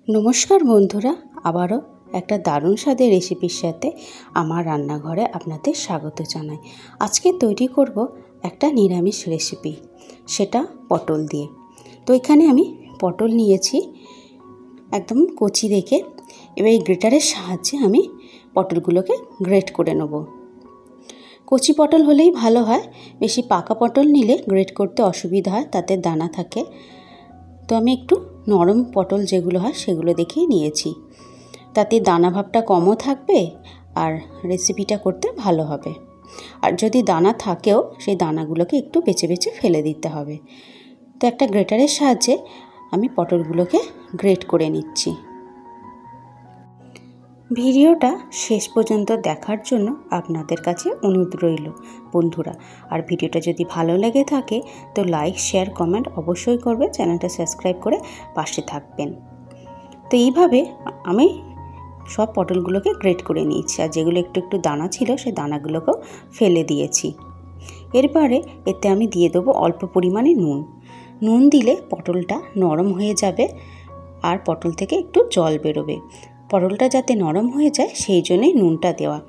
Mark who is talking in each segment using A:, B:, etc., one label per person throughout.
A: নমস্কার বন্ধুরা, আবারও একটা দারুণ স্বাদের রেসিপির সাথে আমার রান্নাঘরে আপনাদের স্বাগত জানাই। আজকে তৈরি করব একটা নিরামিষ রেসিপি, সেটা পটল দিয়ে। তো এখানে আমি পটল নিয়েছি একদম কচি রেখে। এবার এই গ্রেটারের সাহায্যে আমি পটলগুলোকে গ্রেট করে নেব। কচি পটল হলেই ভালো হয়, বেশি পাকা পটল নিলে গ্রেট করতে অসুবিধা হয়, তাতে দানা থাকে। তো আমি একটু নরম পটল যেগুলো হয় সেগুলো দেখেই নিয়েছি, তাতে দানা ভাবটা কমও থাকবে আর রেসিপিটা করতে ভালো হবে। আর যদি দানা থাকেও সেই দানাগুলোকে একটু বেছে বেছে ফেলে দিতে হবে। তো একটা গ্রেটারের সাহায্যে আমি পটলগুলোকে গ্রেট করে নিচ্ছি। ভিডিওটা শেষ পর্যন্ত দেখার জন্য আপনাদের কাছে অনুরোধ রইল বন্ধুরা। আর ভিডিওটা যদি ভালো লেগে থাকে তো লাইক, শেয়ার, কমেন্ট অবশ্যই করবে, চ্যানেলটা সাবস্ক্রাইব করে পাশে থাকবেন। তো এইভাবে আমি সব পটলগুলোকে গ্রেট করে নিয়েছি, আর যেগুলো একটু একটু দানা ছিল সেই দানাগুলোকেও ফেলে দিয়েছি। এরপরে এতে আমি দিয়ে দেবো অল্প পরিমাণে নুন। নুন দিলে পটলটা নরম হয়ে যাবে আর পটল থেকে একটু জল বেরোবে। পটলটা যাতে নরম হয়ে যায় সেই জন্যই নুনটা দেওয়া।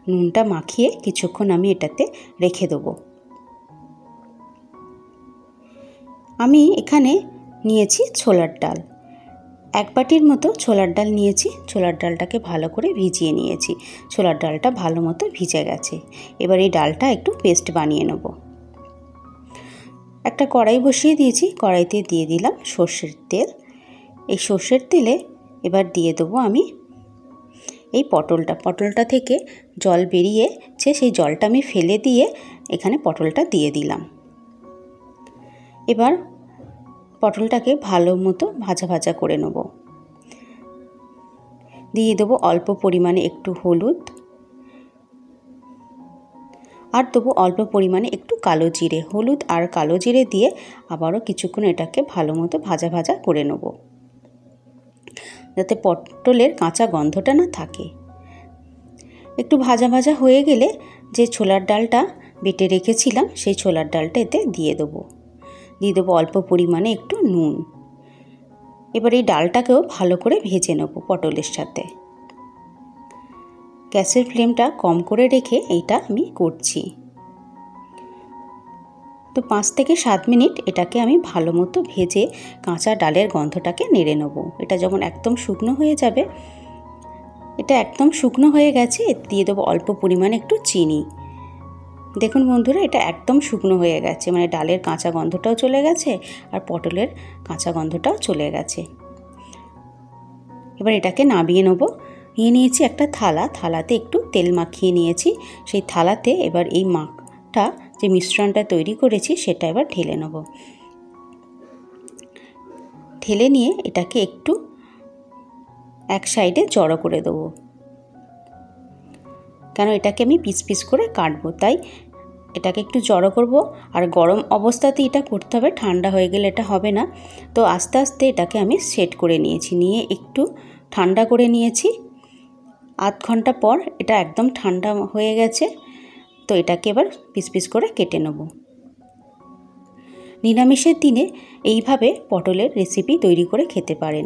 A: নুনটা মাখিয়ে কিছুক্ষণ আমি এটাতে রেখে দেবো। আমি এখানে নিয়েছি ছোলার ডাল, এক বাটির মতো ছোলার ডাল নিয়েছি। ছোলার ডালটাকে ভালো করে ভিজিয়ে নিয়েছি। ছোলার ডালটা ভালো মতো ভিজে গেছে। এবার এই ডালটা একটু পেস্ট বানিয়ে নেব। একটা কড়াই বসিয়ে দিয়েছি, কড়াইতে দিয়ে দিলাম সর্ষের তেল। এই সর্ষের তেলে এবার দিয়ে দেবো আমি এই পটলটা থেকে জল বেরিয়েছে, সেই জলটা আমি ফেলে দিয়ে এখানে পটলটা দিয়ে দিলাম। এবার পটলটাকে ভালো মতো ভাজা ভাজা করে নেব। দিয়ে দেবো অল্প পরিমাণে একটু হলুদ, আর দেবো অল্প পরিমাণে একটু কালো জিরে। হলুদ আর কালো জিরে দিয়ে আবারও কিছুক্ষণ এটাকে ভালো মতো ভাজা ভাজা করে নেব, যাতে পটলের কাঁচা গন্ধটা না থাকে। একটু ভাজা ভাজা হয়ে গেলে যে ছোলার ডালটা বেটে রেখেছিলাম সেই ছোলার ডালটা এতে দিয়ে দেবো অল্প পরিমাণে একটু নুন। এবার এই ডালটাকেও ভালো করে ভেজে নেব পটলের সাথে। গ্যাসের ফ্লেমটা কম করে রেখে এইটা আমি করছি। তো 5 থেকে 7 মিনিট এটাকে আমি ভালো মতো ভেজে কাঁচা ডালের গন্ধটাকে নেড়ে নেব। এটা যখন একদম শুকনো হয়ে যাবে, এটা একদম শুকনো হয়ে গেছে, দিয়ে দেবো অল্প পরিমাণে একটু চিনি। দেখুন বন্ধুরা, এটা একদম শুকনো হয়ে গেছে, মানে ডালের কাঁচা গন্ধটাও চলে গেছে আর পটলের কাঁচা গন্ধটাও চলে গেছে। এবার এটাকে নামিয়ে নেব। নিয়ে নিয়েছি একটা থালাতে একটু তেল মাখিয়ে নিয়েছি। সেই থালাতে এবার এই মাখটা, যে মিশ্রণটা তৈরি করেছি সেটা এবার ঢেলে নেব। ঢেলে নিয়ে এটাকে একটু এক সাইডে জড়ো করে দেবো, কেন এটাকে আমি পিস পিস করে কাটবো, তাই এটাকে একটু জড়ো করব। আর গরম অবস্থাতে এটা করতে হবে, ঠান্ডা হয়ে গেলে এটা হবে না। তো আস্তে আস্তে এটাকে আমি সেট করে নিয়েছি, নিয়ে একটু ঠান্ডা করে নিয়েছি। আধ ঘন্টা পর এটা একদম ঠান্ডা হয়ে গেছে। তো এটাকে এবার পিস পিস করে কেটে নেব। নিরামিষের দিনে এইভাবে পটলের রেসিপি তৈরি করে খেতে পারেন।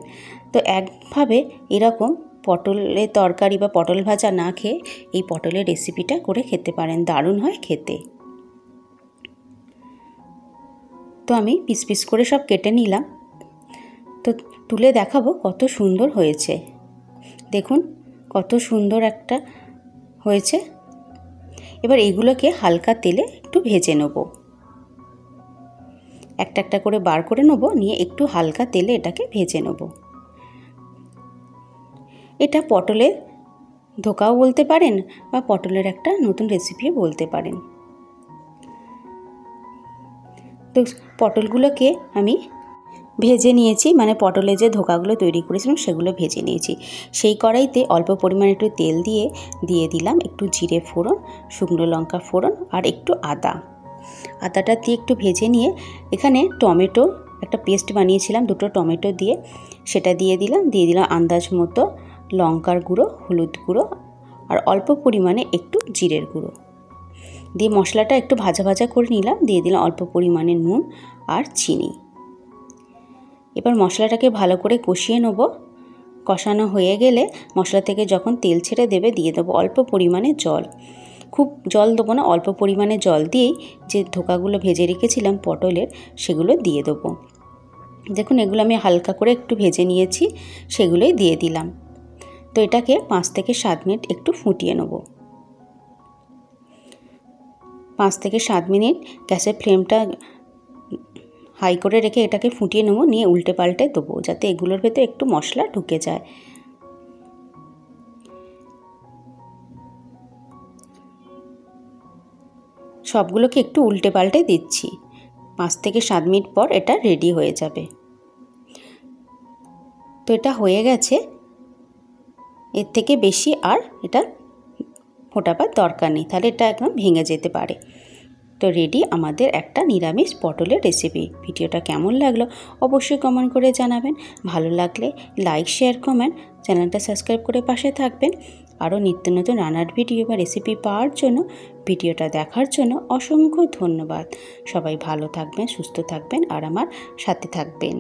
A: তো একভাবে এরকম পটলের তরকারি বা পটল ভাজা না খেয়ে এই পটলের রেসিপিটা করে খেতে পারেন, দারুণ হয় খেতে। তো আমি পিস পিস করে সব কেটে নিলাম। তো তুলে দেখাবো কত সুন্দর হয়েছে। দেখুন কত সুন্দর একটা হয়েছে। এবার এইগুলোকে হালকা তেলে একটু ভেজে নেব। একটা একটা করে বার করে নেব, নিয়ে একটু হালকা তেলে এটাকে ভেজে নেব। এটা পটলের ধোকাও বলতে পারেন বা পটলের একটা নতুন রেসিপিও বলতে পারেন। তো পটলগুলোকে আমি ভেজে নিয়েছি, মানে পটলের যে ধোকাগুলো তৈরি করেছিলাম সেগুলো ভেজে নিয়েছি। সেই কড়াইতে অল্প পরিমাণে একটু তেল দিয়ে দিলাম একটু জিরে ফোড়ন, শুকনো লঙ্কা ফোড়ন আর একটু আদাটা দিয়ে একটু ভেজে নিয়ে এখানে টমেটো একটা পেস্ট বানিয়েছিলাম, 2টো টমেটো দিয়ে সেটা দিয়ে দিলাম আন্দাজ মতো লঙ্কার গুঁড়ো, হলুদ গুঁড়ো আর অল্প পরিমাণে একটু জিরের গুঁড়ো দিয়ে মশলাটা একটু ভাজা ভাজা করে নিলাম। দিয়ে দিলাম অল্প পরিমাণে নুন আর চিনি। এবার মশলাটাকে ভালো করে কষিয়ে নেব। কষানো হয়ে গেলে মশলা থেকে যখন তেল ছেড়ে দেবে দিয়ে দেবো অল্প পরিমাণে জল। খুব জল দেবো না, অল্প পরিমাণে জল দিয়েই যে ধোকাগুলো ভেজে রেখেছিলাম পটলের সেগুলো দিয়ে দেবো। দেখুন এগুলো আমি হালকা করে একটু ভেজে নিয়েছি, সেগুলোই দিয়ে দিলাম। তো এটাকে 5 থেকে 7 মিনিট একটু ফুটিয়ে নেব। 5 থেকে 7 মিনিট গ্যাসের ফ্লেমটা হাই করে রেখে এটাকে ফুটিয়ে নেব, নিয়ে উল্টে পাল্টে দেবো যাতে এগুলোর ভেতরে একটু মশলা ঢুকে যায়। সবগুলোকে একটু উল্টে পাল্টে দিচ্ছি। 5 থেকে 7 মিনিট পর এটা রেডি হয়ে যাবে। তো এটা হয়ে গেছে, এর থেকে বেশি আর এটা ফোটাবার দরকার নেই, তাহলে এটা একদম ভেঙে যেতে পারে। তো রেডি আমাদের একটা নিরামিষ পটলের রেসিপি। ভিডিওটা কেমন লাগলো অবশ্যই কমেন্ট করে জানাবেন। ভালো লাগলে লাইক, শেয়ার, কমেন্ট, চ্যানেলটা সাবস্ক্রাইব করে পাশে থাকবেন। আরও নিত্য নতুন রান্নার ভিডিও বা রেসিপি পাওয়ার জন্য ভিডিওটা দেখার জন্য অসংখ্য ধন্যবাদ। সবাই ভালো থাকবেন, সুস্থ থাকবেন আর আমার সাথে থাকবেন।